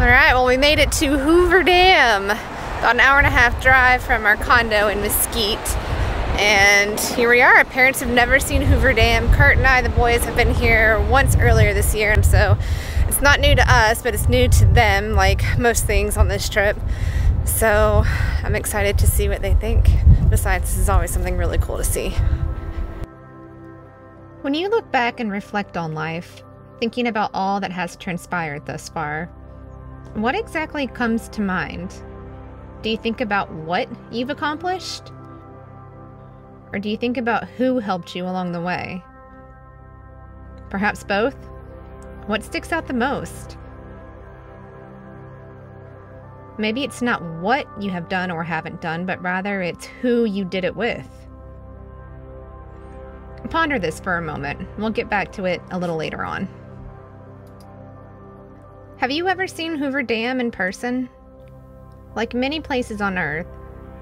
Alright, well we made it to Hoover Dam. About an hour-and-a-half drive from our condo in Mesquite. And here we are. Our parents have never seen Hoover Dam. Kurt and I, the boys, have been here once earlier this year, and so it's not new to us, but it's new to them, like most things on this trip. So I'm excited to see what they think. Besides, this is always something really cool to see. When you look back and reflect on life, thinking about all that has transpired thus far, what exactly comes to mind? Do you think about what you've accomplished? Or do you think about who helped you along the way? Perhaps both? What sticks out the most? Maybe it's not what you have done or haven't done, but rather it's who you did it with. Ponder this for a moment. We'll get back to it a little later on. Have you ever seen Hoover Dam in person? Like many places on Earth,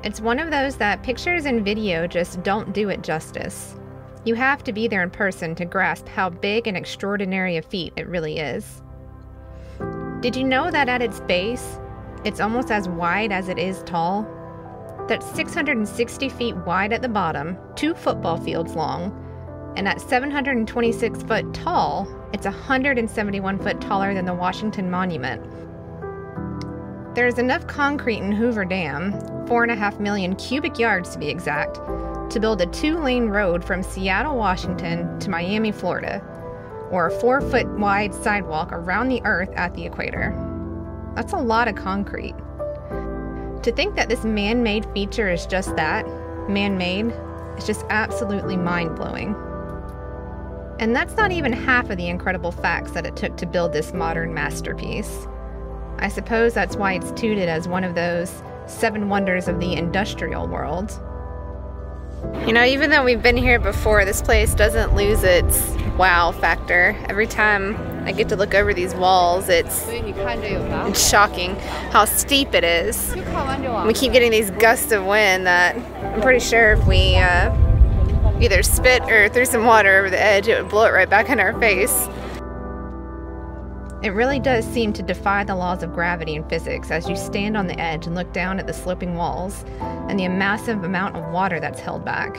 it's one of those that pictures and video just don't do it justice. You have to be there in person to grasp how big and extraordinary a feat it really is. Did you know that at its base, it's almost as wide as it is tall? That's 660 feet wide at the bottom, 2 football fields long, and at 726 foot tall, it's 171 foot taller than the Washington Monument. There's enough concrete in Hoover Dam, 4.5 million cubic yards to be exact, to build a 2-lane road from Seattle, Washington to Miami, Florida, or a 4-foot wide sidewalk around the Earth at the equator. That's a lot of concrete. To think that this man-made feature is just that, man-made, is just absolutely mind-blowing. And that's not even half of the incredible facts that it took to build this modern masterpiece. I suppose that's why it's touted as one of those 7 wonders of the industrial world. You know, even though we've been here before, this place doesn't lose its wow factor. Every time I get to look over these walls, it's shocking how steep it is. We keep getting these gusts of wind that I'm pretty sure if we either spit or threw some water over the edge, it would blow it right back in our face. It really does seem to defy the laws of gravity and physics as you stand on the edge and look down at the sloping walls and the massive amount of water that's held back.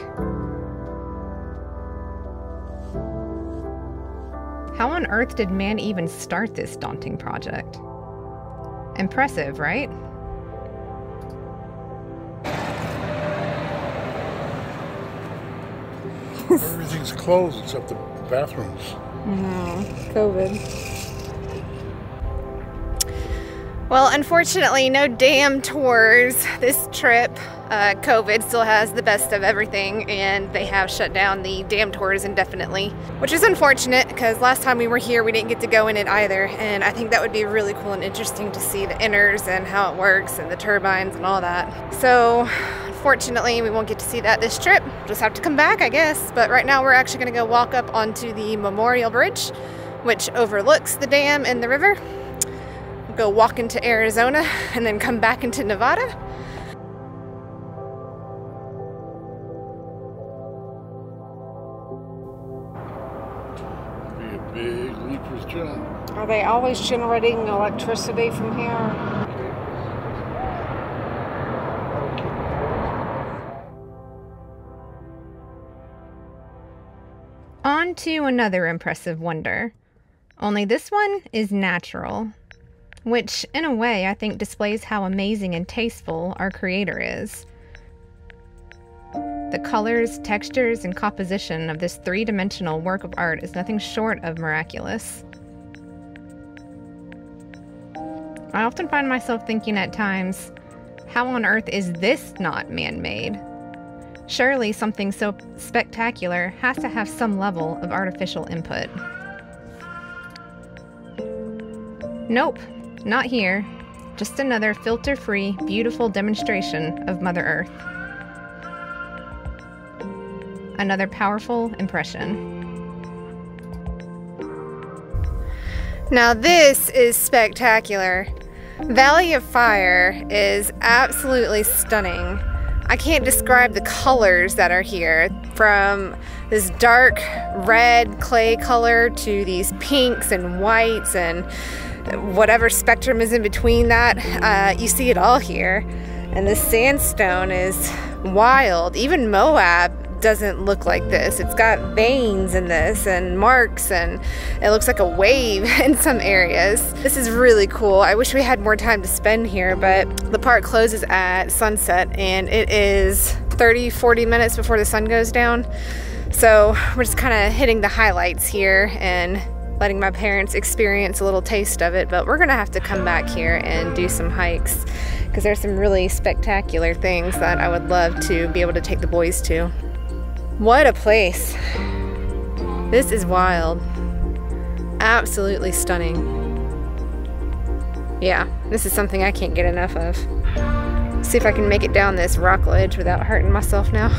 How on earth did man even start this daunting project? Impressive, right? Everything's closed except the bathrooms. COVID. Well, unfortunately, no dam tours this trip. COVID still has the best of everything, and they have shut down the dam tours indefinitely, which is unfortunate because last time we were here, we didn't get to go in it either, and I think that would be really cool and interesting to see the inners and how it works and the turbines and all that. So, unfortunately, we won't get to see that this trip. Just have to come back, I guess. But right now, we're actually going to go walk up onto the Memorial Bridge, which overlooks the dam and the river. Go walk into Arizona and then come back into Nevada. Be a big leaper's job. Are they always generating electricity from here? On to another impressive wonder. Only this one is natural. Which, in a way, I think displays how amazing and tasteful our Creator is. The colors, textures, and composition of this 3-dimensional work of art is nothing short of miraculous. I often find myself thinking at times, how on earth is this not man-made? Surely something so spectacular has to have some level of artificial input. Nope. Not here, just another filter-free, beautiful demonstration of Mother Earth. Another powerful impression. Now this is spectacular. Valley of Fire is absolutely stunning. I can't describe the colors that are here, from this dark red clay color to these pinks and whites and whatever spectrum is in between that. You see it all here. And the sandstone is wild. Even Moab doesn't look like this. It's got veins in this and marks, and it looks like a wave in some areas. This is really cool. I wish we had more time to spend here, but the park closes at sunset and it is 30-40 minutes before the sun goes down. So we're just kind of hitting the highlights here and letting my parents experience a little taste of it, but we're gonna have to come back here and do some hikes because there's some really spectacular things that I would love to be able to take the boys to. What a place. This is wild. Absolutely stunning. Yeah, this is something I can't get enough of. See if I can make it down this rock ledge without hurting myself now.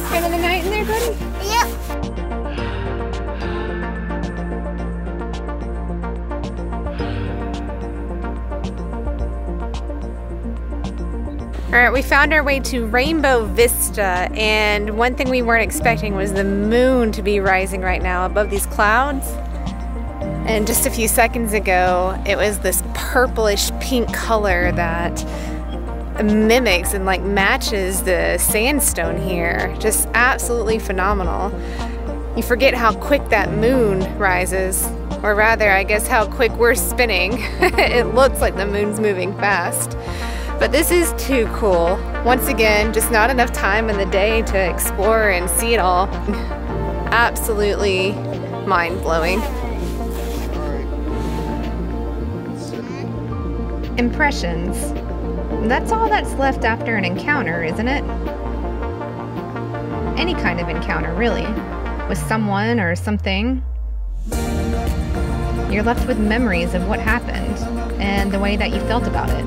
Spending the night in there, buddy? Yep. All right, we found our way to Rainbow Vista, and one thing we weren't expecting was the moon to be rising right now above these clouds. And just a few seconds ago, it was this purplish pink color that mimics and like matches the sandstone here. Just absolutely phenomenal. You forget how quick that moon rises, or rather, I guess how quick we're spinning. It looks like the moon's moving fast. But this is too cool. Once again, just not enough time in the day to explore and see it all. Absolutely mind-blowing. Impressions. That's all that's left after an encounter, isn't it? Any kind of encounter, really. With someone or something. You're left with memories of what happened and the way that you felt about it.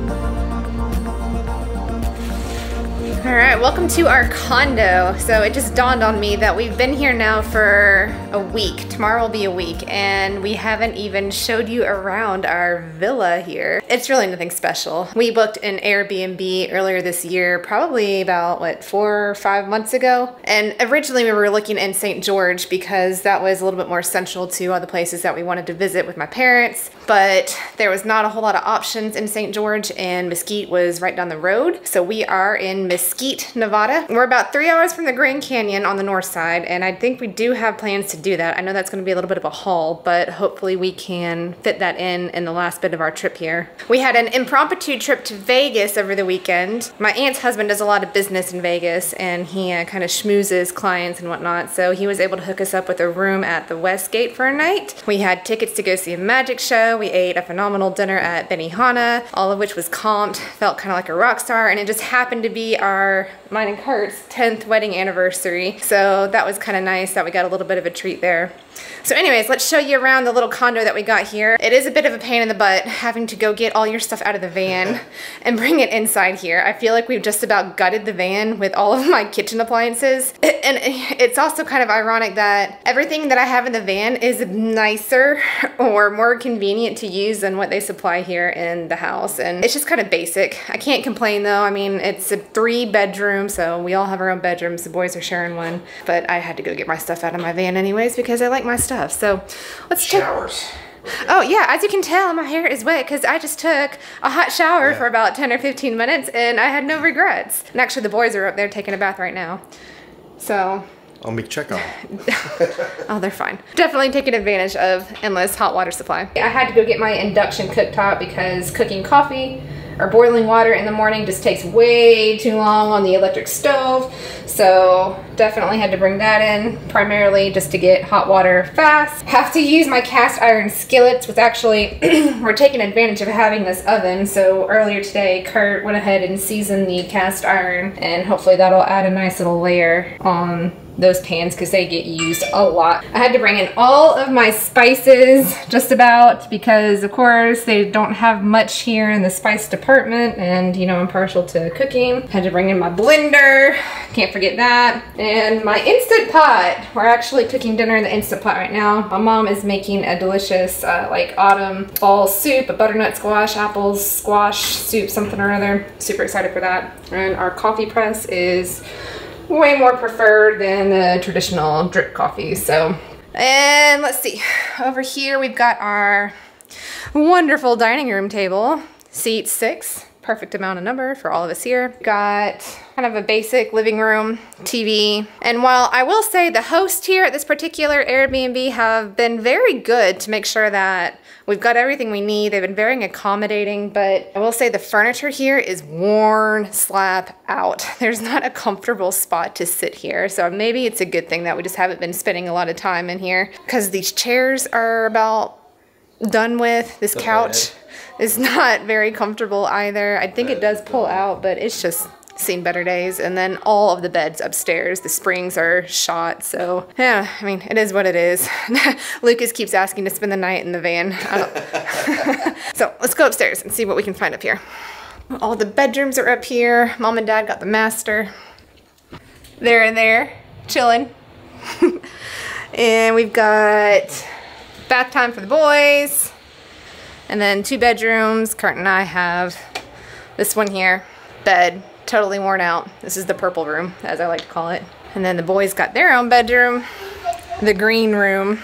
All right, welcome to our condo. So it just dawned on me that we've been here now for a week. Tomorrow will be a week, and we haven't even showed you around our villa here. It's really nothing special. We booked an Airbnb earlier this year, probably about, what, 4 or 5 months ago? And originally we were looking in St. George because that was a little bit more central to all the places that we wanted to visit with my parents. But there was not a whole lot of options in St. George, and Mesquite was right down the road. So we are in Mesquite, Nevada. We're about 3 hours from the Grand Canyon on the north side, and I think we do have plans to do that. I know that's gonna be a little bit of a haul, but hopefully we can fit that in the last bit of our trip here. We had an impromptu trip to Vegas over the weekend. My aunt's husband does a lot of business in Vegas, and he kind of schmoozes clients and whatnot, so he was able to hook us up with a room at the Westgate for a night. We had tickets to go see a magic show. We ate a phenomenal dinner at Benihana, all of which was comped, felt kind of like a rock star, and it just happened to be mine and Kurt's 10th wedding anniversary. So that was kind of nice that we got a little bit of a treat there. So anyways, let's show you around the little condo that we got here. It is a bit of a pain in the butt having to go get all your stuff out of the van and bring it inside here. I feel like we've just about gutted the van with all of my kitchen appliances. And it's also kind of ironic that everything that I have in the van is nicer or more convenient to use than what they supply here in the house. And it's just kind of basic. I can't complain though. I mean, it's a 3-bedroom, so we all have our own bedrooms. The boys are sharing one, but I had to go get my stuff out of my van anyways because I like my stuff. So let's check. Showers. Oh yeah, as you can tell, my hair is wet because I just took a hot shower for about 10 or 15 minutes and I had no regrets. And actually the boys are up there taking a bath right now. So I'll make check on them. oh, they're fine. Definitely taking advantage of endless hot water supply. I had to go get my induction cooktop because cooking coffee or boiling water in the morning just takes way too long on the electric stove. So definitely had to bring that in, primarily just to get hot water fast. Have to use my cast iron skillets, which actually we're taking advantage of having this oven. So earlier today, Kurt went ahead and seasoned the cast iron, and hopefully that'll add a nice little layer on those pans because they get used a lot. I had to bring in all of my spices, just about, because of course they don't have much here in the spice department, and you know I'm partial to cooking. Had to bring in my blender, can't forget that, and my Instant Pot. We're actually cooking dinner in the Instant Pot right now. My mom is making a delicious like autumn fall soup, a butternut squash, apples, squash soup, something or other. Super excited for that. And our coffee press is way more preferred than the traditional drip coffee. So, and let's see, over here we've got our wonderful dining room table, seat 6, perfect amount of number for all of us here. Got kind of a basic living room TV, and while I will say the hosts here at this particular Airbnb have been very good to make sure that we've got everything we need. They've been very accommodating, but I will say the furniture here is worn slap out. There's not a comfortable spot to sit here. So maybe it's a good thing that we just haven't been spending a lot of time in here, because these chairs are about done with. This couch is not very comfortable either. I think it does pull out, but it's just seen better days. And then all of the beds upstairs, the springs are shot. So yeah, I mean, it is what it is. Lucas keeps asking to spend the night in the van. So let's go upstairs and see what we can find up here. All the bedrooms are up here. Mom and Dad got the master. They're in there chilling. And we've got bath time for the boys. And then 2 bedrooms. Kurt and I have this one here. Bed. Totally worn out. This is the purple room, as I like to call it. And then the boys got their own bedroom, the green room,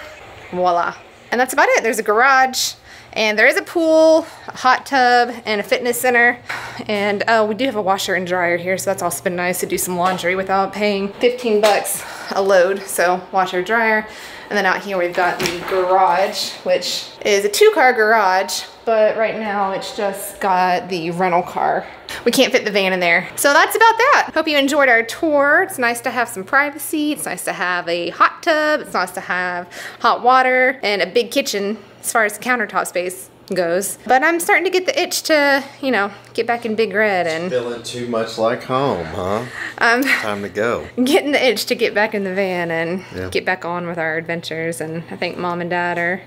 voila. And that's about it. There's a garage, and there is a pool, a hot tub, and a fitness center. And we do have a washer and dryer here, so that's also been nice to do some laundry without paying 15 bucks a load. So washer, dryer. And then out here we've got the garage, which is a 2-car garage, but right now it's just got the rental car. We can't fit the van in there. So that's about that. Hope you enjoyed our tour. It's nice to have some privacy. It's nice to have a hot tub. It's nice to have hot water and a big kitchen as far as countertop space goes. But I'm starting to get the itch to, you know, get back in Big Red and Feeling too much like home, huh? Time to go. Getting the itch to get back in the van and get back on with our adventures. And I think Mom and Dad are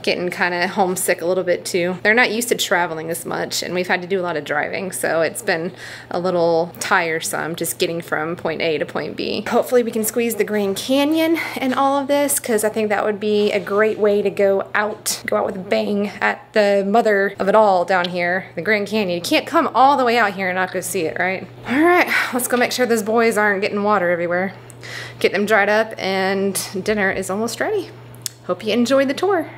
getting kind of homesick a little bit too. They're not used to traveling as much, and we've had to do a lot of driving, so it's been a little tiresome just getting from point A to point B. Hopefully we can squeeze the Grand Canyon in all of this, because I think that would be a great way to go out with a bang at the mother of it all down here, the Grand Canyon. You can't come all the way out here and not go see it, right? All right, let's go make sure those boys aren't getting water everywhere. Get them dried up, and dinner is almost ready. Hope you enjoyed the tour.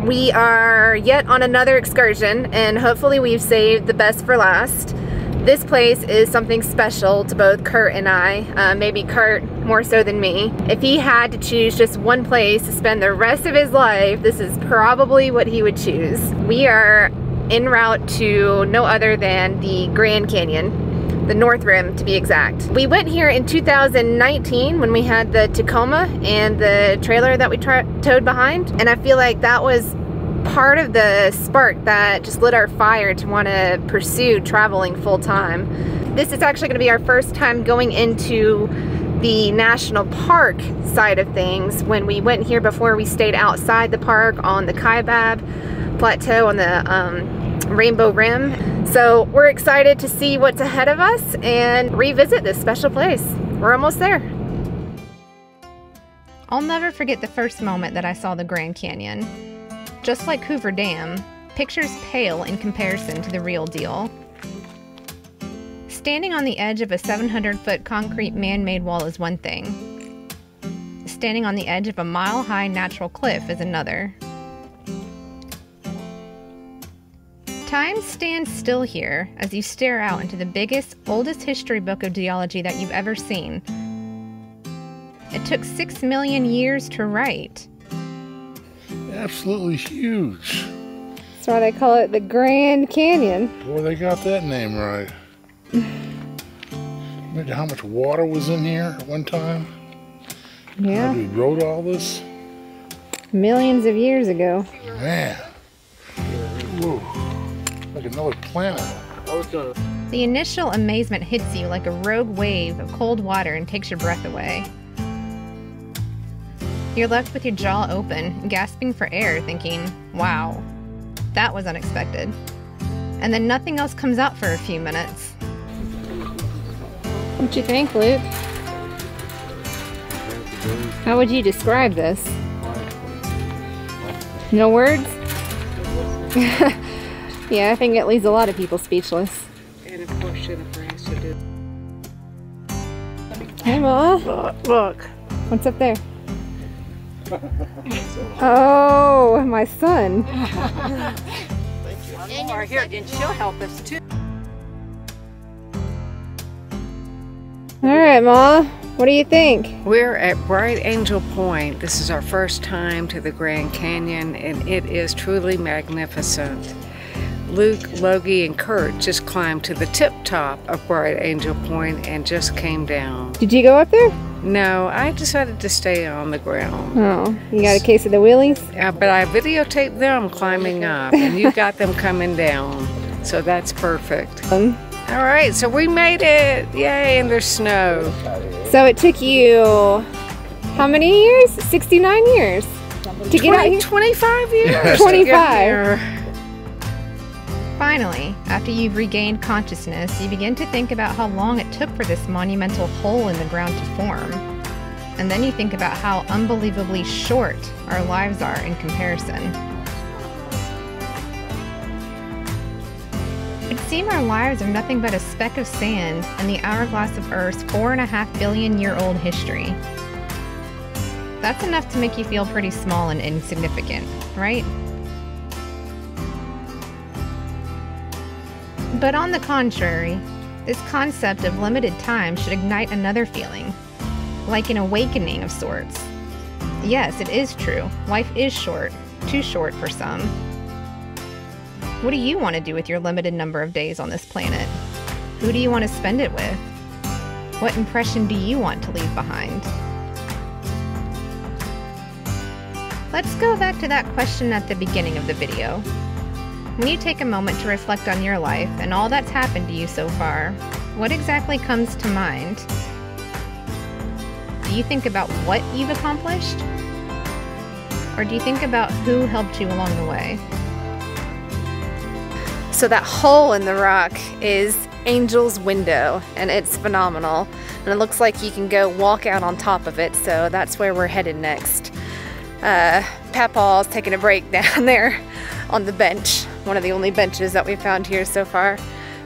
We are yet on another excursion, and hopefully we've saved the best for last. This place is something special to both Kurt and I, maybe Kurt more so than me. If he had to choose just one place to spend the rest of his life, this is probably what he would choose. We are en route to no other than the Grand Canyon. The North Rim to be exact. We went here in 2019 when we had the Tacoma and the trailer that we towed behind, and I feel like that was part of the spark that just lit our fire to want to pursue traveling full time. This is actually going to be our first time going into the national park side of things. When we went here before, we stayed outside the park on the Kaibab Plateau on the Rainbow Rim. So we're excited to see what's ahead of us and revisit this special place. We're almost there. I'll never forget the first moment that I saw the Grand Canyon. Just like Hoover Dam, pictures pale in comparison to the real deal. Standing on the edge of a 700-foot concrete man-made wall is one thing. Standing on the edge of a mile-high natural cliff is another. Time stands still here as you stare out into the biggest, oldest history book of geology that you've ever seen. It took 6 million years to write. Absolutely huge. That's why they call it the Grand Canyon. Boy, they got that name right. Imagine how much water was in here at one time. Yeah. How we wrote all this? Millions of years ago. Man. Whoa. Like another planet. The initial amazement hits you like a rogue wave of cold water and takes your breath away. You're left with your jaw open, gasping for air, thinking, wow, that was unexpected. And then nothing else comes out for a few minutes. What you think, Luke? How would you describe this? No words? Yeah, I think it leaves a lot of people speechless. And of course, Jennifer has to do. Hey, Ma. Look. What's up there? Oh, my son. Or here, and she'll help us too. All right, Ma. What do you think? We're at Bright Angel Point. This is our first time to the Grand Canyon, and it is truly magnificent. Luke, Logie, and Kurt just climbed to the tip top of Bright Angel Point and just came down. Did you go up there? No, I decided to stay on the ground. Oh, you got a case of the wheelies? But I videotaped them climbing up, and you got them coming down. So that's perfect. All right, so we made it. Yay, and there's snow. So it took you, how many years? 69 years to get out here? 25 years. 25. Finally, after you've regained consciousness, you begin to think about how long it took for this monumental hole in the ground to form. And then you think about how unbelievably short our lives are in comparison. It seems our lives are nothing but a speck of sand in the hourglass of Earth's 4.5 billion year old history. That's enough to make you feel pretty small and insignificant, right? But on the contrary, this concept of limited time should ignite another feeling, like an awakening of sorts. Yes, it is true. Life is short, too short for some. What do you want to do with your limited number of days on this planet? Who do you want to spend it with? What impression do you want to leave behind? Let's go back to that question at the beginning of the video. When you take a moment to reflect on your life and all that's happened to you so far, what exactly comes to mind? Do you think about what you've accomplished? Or do you think about who helped you along the way? So that hole in the rock is Angel's Window, and it's phenomenal. And it looks like you can go walk out on top of it, so that's where we're headed next. Papaw's taking a break down there on the bench, one of the only benches that we found here so far,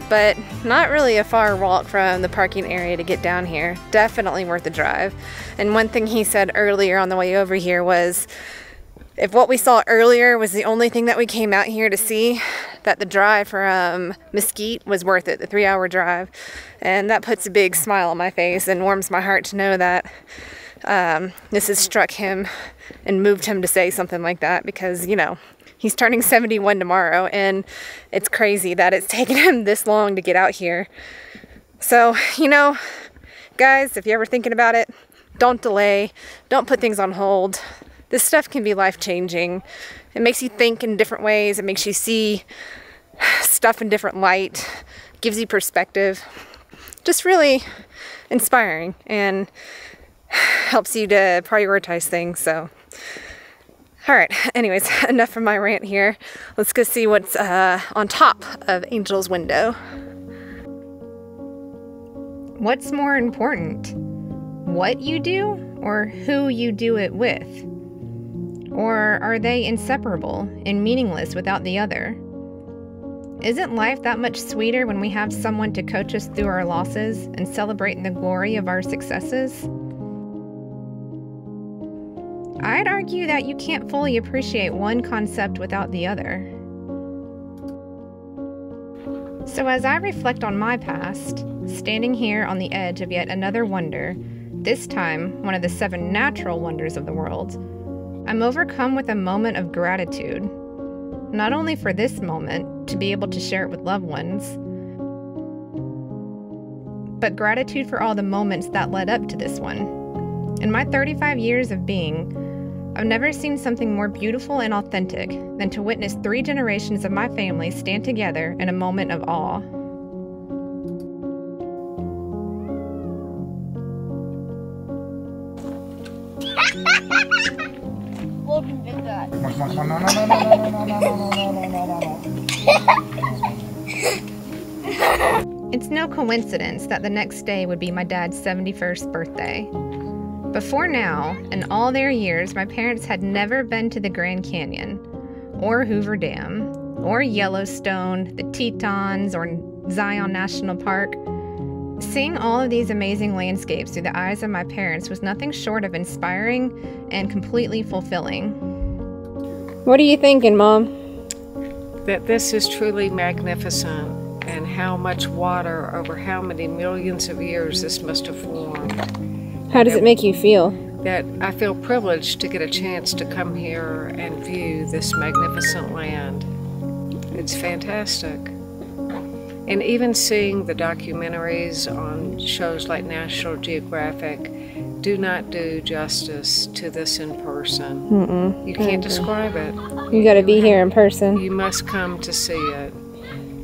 but not really a far walk from the parking area to get down here. Definitely worth the drive. And one thing he said earlier on the way over here was, if what we saw earlier was the only thing that we came out here to see, that the drive from Mesquite was worth it, the 3-hour drive. And that puts a big smile on my face and warms my heart to know that this has struck him and moved him to say something like that, because, you know, he's turning 71 tomorrow, and it's crazy that it's taken him this long to get out here. So, you know, guys, if you're ever thinking about it, don't delay, don't put things on hold. This stuff can be life-changing. It makes you think in different ways. It makes you see stuff in different light, gives you perspective. Just really inspiring and helps you to prioritize things. So, all right, anyways, enough from my rant here. Let's go see what's on top of Angel's Window. What's more important? What you do or who you do it with? Or are they inseparable and meaningless without the other? Isn't life that much sweeter when we have someone to coach us through our losses and celebrate the glory of our successes? I'd argue that you can't fully appreciate one concept without the other. So as I reflect on my past, standing here on the edge of yet another wonder, this time one of the 7 natural wonders of the world, I'm overcome with a moment of gratitude. not only for this moment, to be able to share it with loved ones, but gratitude for all the moments that led up to this one. In my 35 years of being, I've never seen something more beautiful and authentic than to witness 3 generations of my family stand together in a moment of awe. It's no coincidence that the next day would be my dad's 71st birthday. Before now, in all their years, my parents had never been to the Grand Canyon, or Hoover Dam, or Yellowstone, the Tetons, or Zion National Park. Seeing all of these amazing landscapes through the eyes of my parents was nothing short of inspiring and completely fulfilling. What are you thinking, Mom? That this is truly magnificent, and how much water over how many millions of years this must have formed. How does it make you feel? That I feel privileged to get a chance to come here and view this magnificent land. It's fantastic. And even seeing the documentaries on shows like National Geographic do not do justice to this in person. You can't describe it. You gotta be here in person. You must come to see it.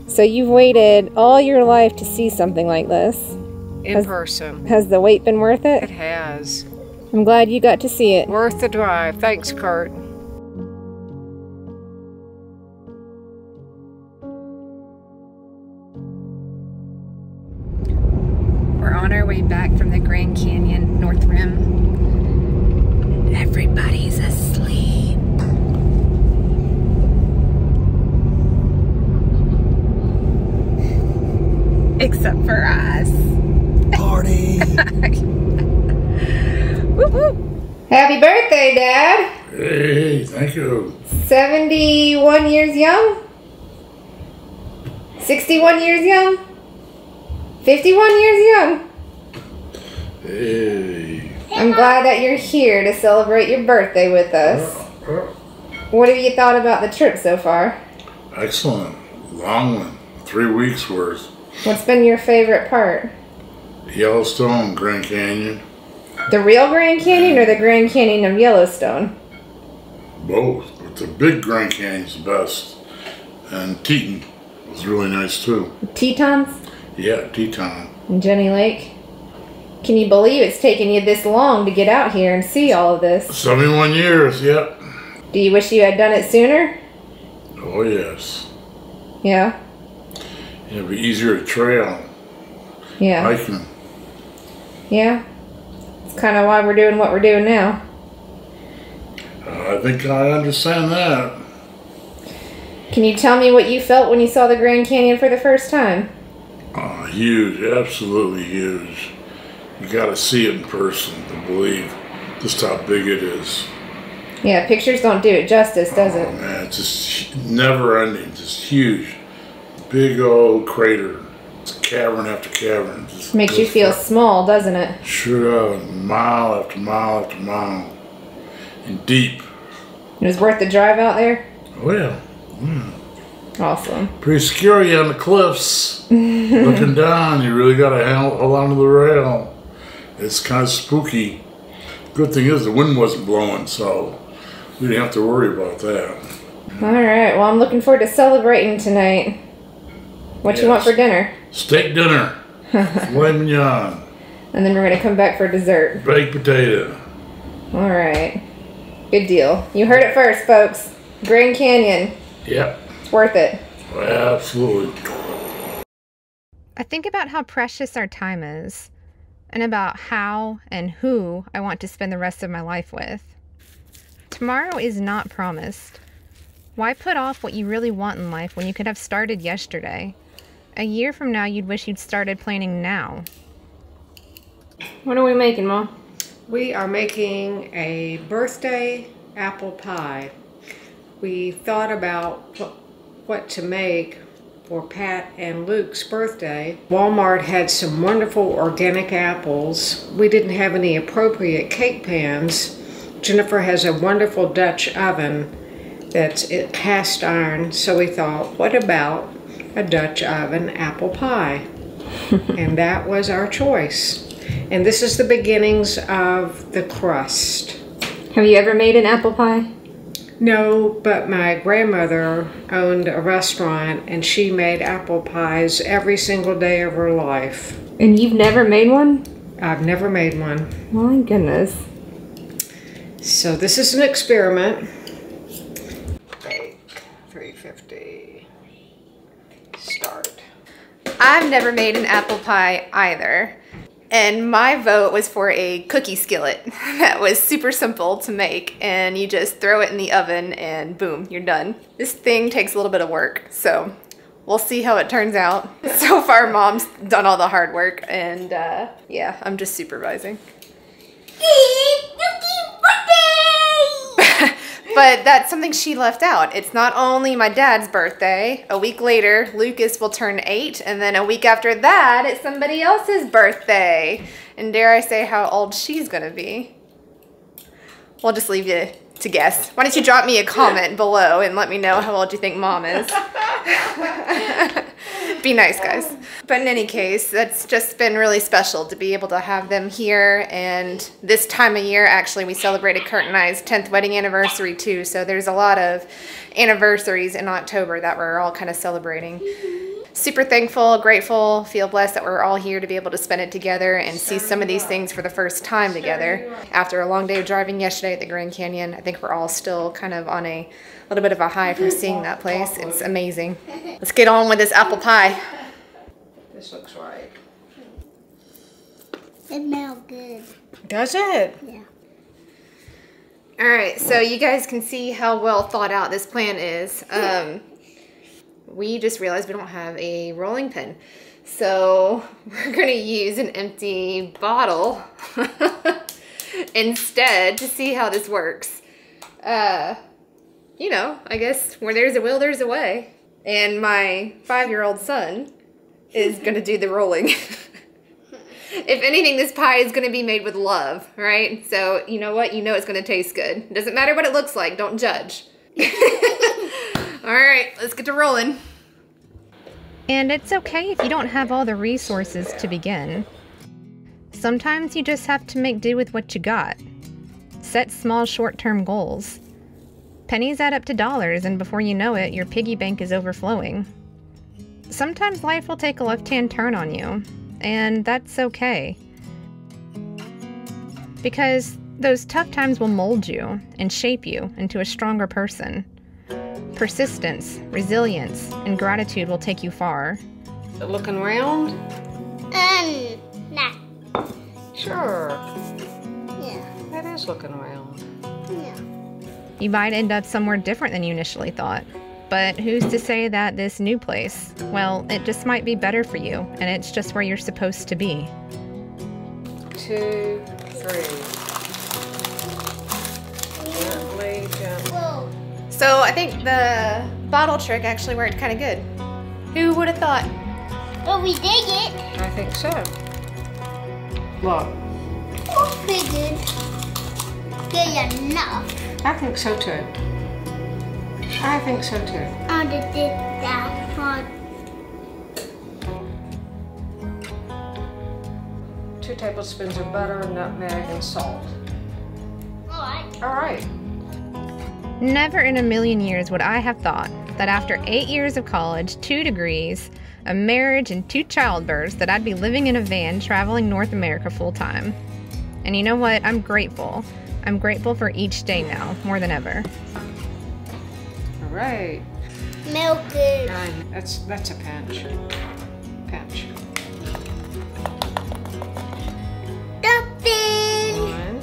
So you've waited all your life to see something like this? In person. Has the wait been worth it? It has. I'm glad you got to see it. Worth the drive. Thanks, Kurt. We're on our way back from the Grand Canyon North Rim. Everybody's asleep. Except for us. Party! Woo-hoo. Happy birthday, Dad! Hey, thank you. 71 years young? 61 years young? 51 years young? Hey. I'm glad that you're here to celebrate your birthday with us. What have you thought about the trip so far? Excellent. Long one. 3 weeks worth. What's been your favorite part? Yellowstone, Grand Canyon. The real Grand Canyon or the Grand Canyon of Yellowstone? Both. But the big Grand Canyon's the best. And Teton was really nice too. Tetons? Yeah, Teton. And Jenny Lake? Can you believe it's taken you this long to get out here and see all of this? 71 years, yep. Do you wish you had done it sooner? Oh yes. Yeah? It'd be easier to trail. Yeah. Hiking. Yeah? It's kind of why we're doing what we're doing now. I think I understand that. Can you tell me what you felt when you saw the Grand Canyon for the first time? Oh, huge. Absolutely huge. You gotta see it in person to believe just how big it is. Yeah, pictures don't do it justice, does it? Oh man, it's just never ending, just huge. Big old crater. It's cavern after cavern. Just makes you feel small, doesn't it? Sure does. Mile after mile after mile. And deep. It was worth the drive out there? Oh yeah. Awesome. Pretty scary on the cliffs. Looking down, you really gotta hold on to the rail. It's kind of spooky. Good thing is the wind wasn't blowing, so we didn't have to worry about that. Alright, well I'm looking forward to celebrating tonight. What you want for dinner? Steak dinner. Filet mignon. And then we're going to come back for dessert. Baked potato. Alright. Good deal. You heard it first, folks. Grand Canyon. Yep. It's worth it. Well, absolutely. I think about how precious our time is, and about how and who I want to spend the rest of my life with. Tomorrow is not promised. Why put off what you really want in life when you could have started yesterday? A year from now, you'd wish you'd started planning now. What are we making, Mom? We are making a birthday apple pie. We thought about what to make for Pat and Luke's birthday. Walmart had some wonderful organic apples. We didn't have any appropriate cake pans. Jennifer has a wonderful Dutch oven, that's cast iron. So we thought, what about a Dutch oven apple pie? And that was our choice. And this is the beginnings of the crust. Have you ever made an apple pie? No, but my grandmother owned a restaurant and she made apple pies every single day of her life. And you've never made one? I've never made one. My goodness. So this is an experiment. Bake 350. Start. I've never made an apple pie either. And my vote was for a cookie skillet that was super simple to make, and you just throw it in the oven and boom, you're done. This thing takes a little bit of work, so we'll see how it turns out. So far, Mom's done all the hard work, and yeah, I'm just supervising. But that's something she left out. It's not only my dad's birthday. A week later, Lucas will turn 8, and then a week after that, it's somebody else's birthday. And dare I say how old she's gonna be? We'll just leave you to guess. Why don't you drop me a comment below and let me know how old you think Mom is. Be nice, guys. But in any case, that's just been really special to be able to have them here. And this time of year, actually, we celebrated Kurt and I's 10th wedding anniversary too. So there's a lot of anniversaries in October that we're all kind of celebrating. Super thankful, grateful, feel blessed that we're all here to be able to spend it together and see some of these things for the first time together. After a long day of driving yesterday at the Grand Canyon, I think we're all still kind of on a little bit of a high from seeing that place. It's amazing. Let's get on with this apple pie. This looks right. It smells good. Does it? Yeah. All right, so you guys can see how well thought out this plan is. We just realized we don't have a rolling pin. So we're gonna use an empty bottle instead to see how this works. You know, I guess where there's a will, there's a way. And my 5-year-old son is gonna do the rolling. If anything, this pie is gonna be made with love, right? So you know what? You know it's gonna taste good. Doesn't matter what it looks like, don't judge. All right, let's get to rolling. And it's okay if you don't have all the resources to begin. Sometimes you just have to make do with what you got. Set small short-term goals. Pennies add up to dollars, and before you know it, your piggy bank is overflowing. Sometimes life will take a left-hand turn on you, and that's okay. Because those tough times will mold you and shape you into a stronger person. Persistence, resilience, and gratitude will take you far. Looking around? Nah. Sure. Yeah. That is looking around. Yeah. You might end up somewhere different than you initially thought. But who's to say that this new place, well, it just might be better for you, and it's just where you're supposed to be. 2, 3. Gently, gently. Whoa. So I think the bottle trick actually worked kind of good. Who would have thought? But we did it. I think so. Look. Oh, pretty good. Good enough. I think so too. I think so too. I did that one. 2 tablespoons of butter, nutmeg, and salt. Alright. All right. Never in a million years would I have thought that after 8 years of college, 2 degrees, a marriage, and 2 childbirths that I'd be living in a van traveling North America full time. And you know what? I'm grateful. I'm grateful for each day now, more than ever. All right. Milk good. 9. That's a pinch. Pinch. Stuffing. 1,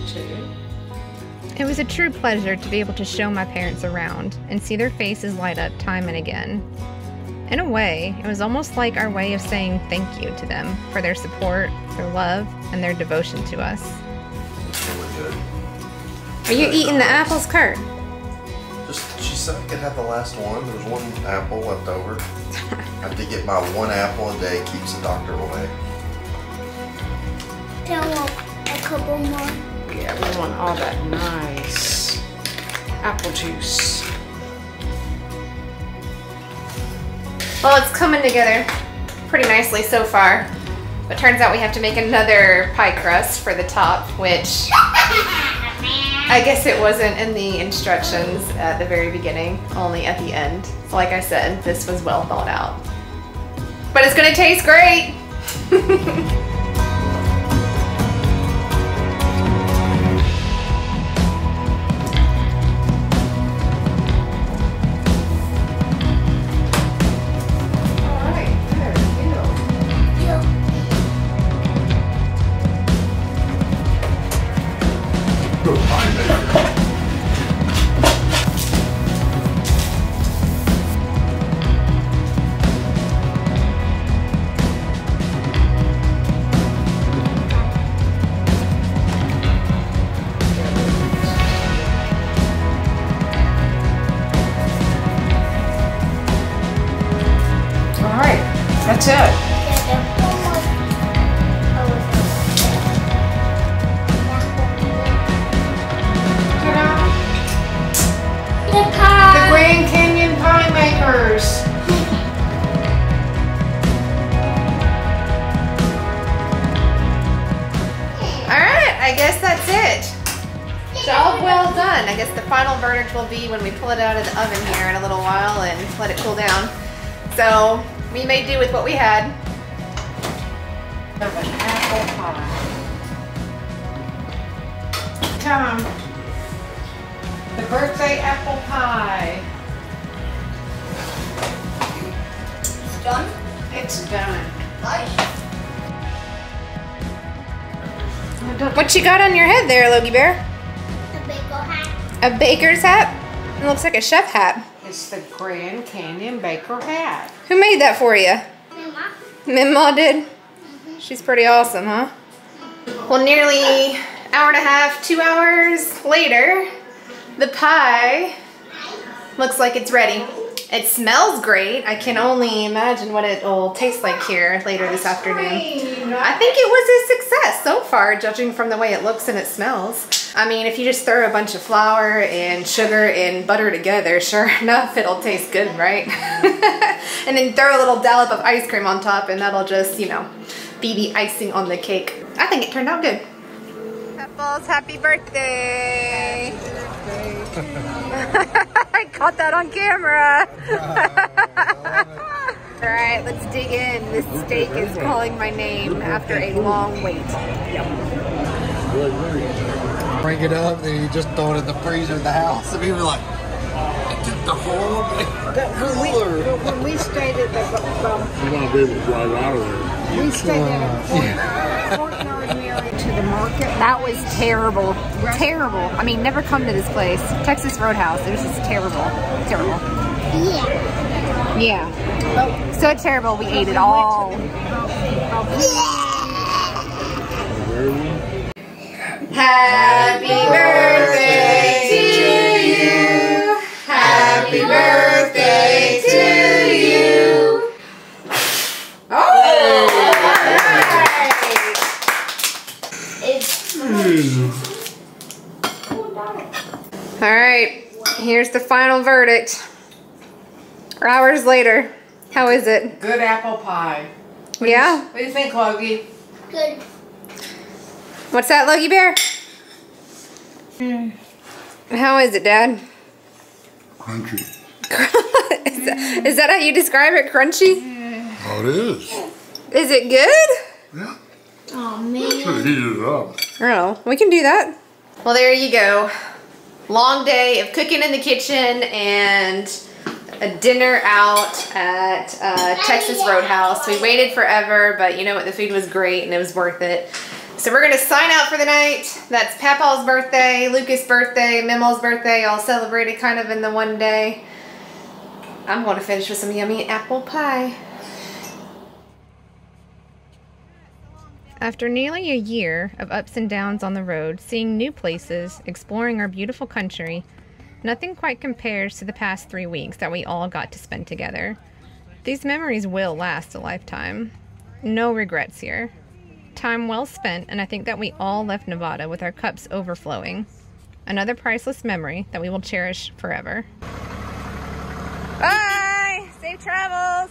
2. It was a true pleasure to be able to show my parents around and see their faces light up time and again. In a way, it was almost like our way of saying thank you to them for their support, their love, and their devotion to us. It's really good. Are you eating the apples, Kurt? She said I could have the last one. There was 1 apple left over. I have to get my 1 apple a day, keeps the doctor away. Tell a couple more. Yeah, we want all that nice apple juice. Well, it's coming together pretty nicely so far. But turns out we have to make another pie crust for the top, which I guess it wasn't in the instructions at the very beginning, only at the end. So like I said, this was well thought out. But it's gonna taste great! That's it. The Grand Canyon pie makers. Alright, I guess that's it. Job well done. I guess the final verdict will be when we pull it out of the oven here in a little while and let it cool down. So, we made do with what we had. Of an apple pie. Tom, the birthday apple pie. It's done? It's done. Nice. What you got on your head there, Logie Bear? A bagel hat. A baker's hat? It looks like a chef hat. It's the Grand Canyon Baker hat. Who made that for you? Mama. Mima did? She's pretty awesome, huh? Well, nearly hour and a half, 2 hours later, the pie looks like it's ready. It smells great. I can only imagine what it will taste like here later this afternoon. I think it was a success so far, judging from the way it looks and it smells. I mean, if you just throw a bunch of flour and sugar and butter together, sure enough, it'll taste good, right? And then throw a little dollop of ice cream on top and that'll just, you know, be the icing on the cake. I think it turned out good. Apples, happy birthday! I caught that on camera! Alright, let's dig in. This steak is calling my name after a long wait. Bring it up, then you just throw it in the freezer in the house. And people are like, it took the whole day. When we stayed at the, You're gonna be able to drive out of there. we stayed at a courtyard near to the market. That was terrible. Terrible. I mean, never come to this place. Texas Roadhouse. It was just terrible. Terrible. Yeah. Yeah. So terrible, we ate it all. Happy birthday to you. Happy birthday to you. Oh! All right, here's the final verdict. Hours later, how is it? Good apple pie. Yeah? What do you think, Logie? Good. What's that, Logie Bear? How is it, Dad? Crunchy. Is that how you describe it, crunchy? Oh, it is. Is it good? Yeah. Oh Should man. have heated it up. Oh, we can do that. Well, there you go. Long day of cooking in the kitchen and a dinner out at Texas Roadhouse. We waited forever, but you know what? The food was great and it was worth it. So we're gonna sign out for the night. That's Papaw's birthday, Lucas' birthday, Memo's birthday, all celebrated kind of in the one day. I'm gonna finish with some yummy apple pie. After nearly a year of ups and downs on the road, seeing new places, exploring our beautiful country, nothing quite compares to the past 3 weeks that we all got to spend together. These memories will last a lifetime. No regrets here. Time well spent, and I think that we all left Nevada with our cups overflowing. Another priceless memory that we will cherish forever. Bye! Safe travels!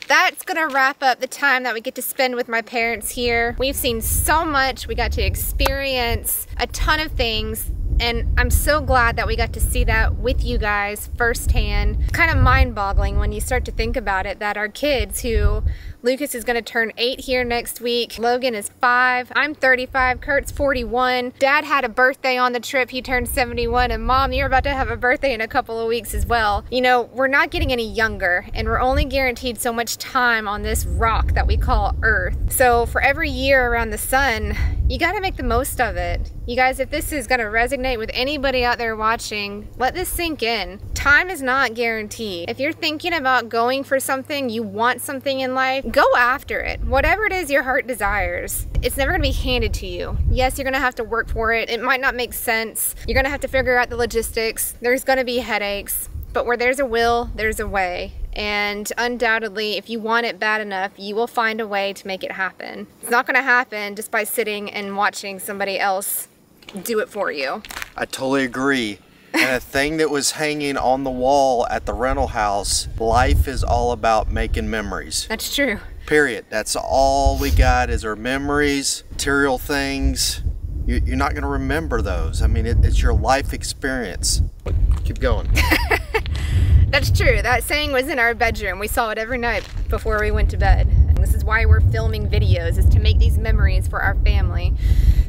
That's gonna wrap up the time that we get to spend with my parents here. We've seen so much. We got to experience a ton of things, and I'm so glad that we got to see that with you guys firsthand. It's kind of mind-boggling when you start to think about it, that our kids, who Lucas is gonna turn 8 here next week, Logan is 5, I'm 35, Kurt's 41, Dad had a birthday on the trip, he turned 71, and Mom, you're about to have a birthday in a couple of weeks as well. You know, we're not getting any younger, and we're only guaranteed so much time on this rock that we call Earth. So for every year around the sun, you gotta make the most of it. You guys, if this is gonna resonate with anybody out there watching, let this sink in. Time is not guaranteed. If you're thinking about going for something, you want something in life, go after it. Whatever it is your heart desires, it's never gonna be handed to you. Yes, you're gonna have to work for it. It might not make sense. You're gonna have to figure out the logistics. There's gonna be headaches, but where there's a will, there's a way. And undoubtedly, if you want it bad enough, you will find a way to make it happen. It's not gonna happen just by sitting and watching somebody else do it for you. I totally agree. And a thing that was hanging on the wall at the rental house, life is all about making memories. That's true. Period. That's all we got is our memories, material things. You're not going to remember those. I mean, it's your life experience. Keep going. That's true. That saying was in our bedroom. We saw it every night before we went to bed. And this is why we're filming videos, is to make these memories for our family.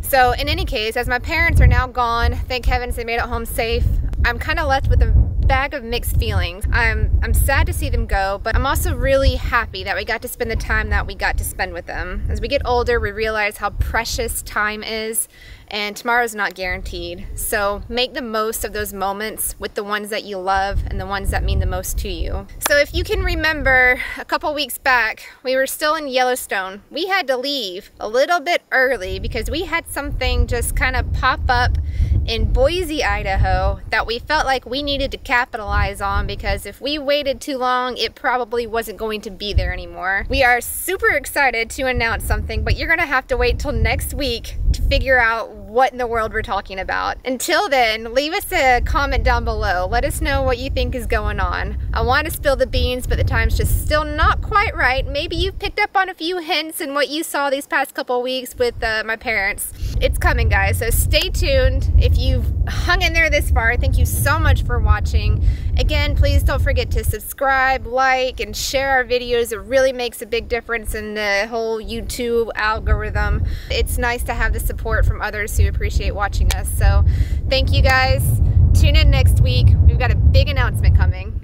So in any case, as my parents are now gone, thank heavens they made it home safe, I'm kind of left with a bag of mixed feelings. I'm sad to see them go, but I'm also really happy that we got to spend the time that we got to spend with them. As we get older, we realize how precious time is, and tomorrow's not guaranteed. So make the most of those moments with the ones that you love and the ones that mean the most to you. So if you can remember, a couple weeks back, we were still in Yellowstone. We had to leave a little bit early because we had something just kind of pop up in Boise, Idaho that we felt like we needed to capitalize on, because if we waited too long, it probably wasn't going to be there anymore. We are super excited to announce something, but you're gonna have to wait till next week to figure out what in the world we're talking about. Until then, leave us a comment down below. Let us know what you think is going on. I want to spill the beans, but the time's just still not quite right. Maybe you've picked up on a few hints in what you saw these past couple weeks with my parents. It's coming, guys, so stay tuned. If you've hung in there this far, thank you so much for watching. Again, please don't forget to subscribe, like, and share our videos. It really makes a big difference in the whole YouTube algorithm. It's nice to have the support from others who appreciate watching us. So thank you guys. Tune in next week. We've got a big announcement coming.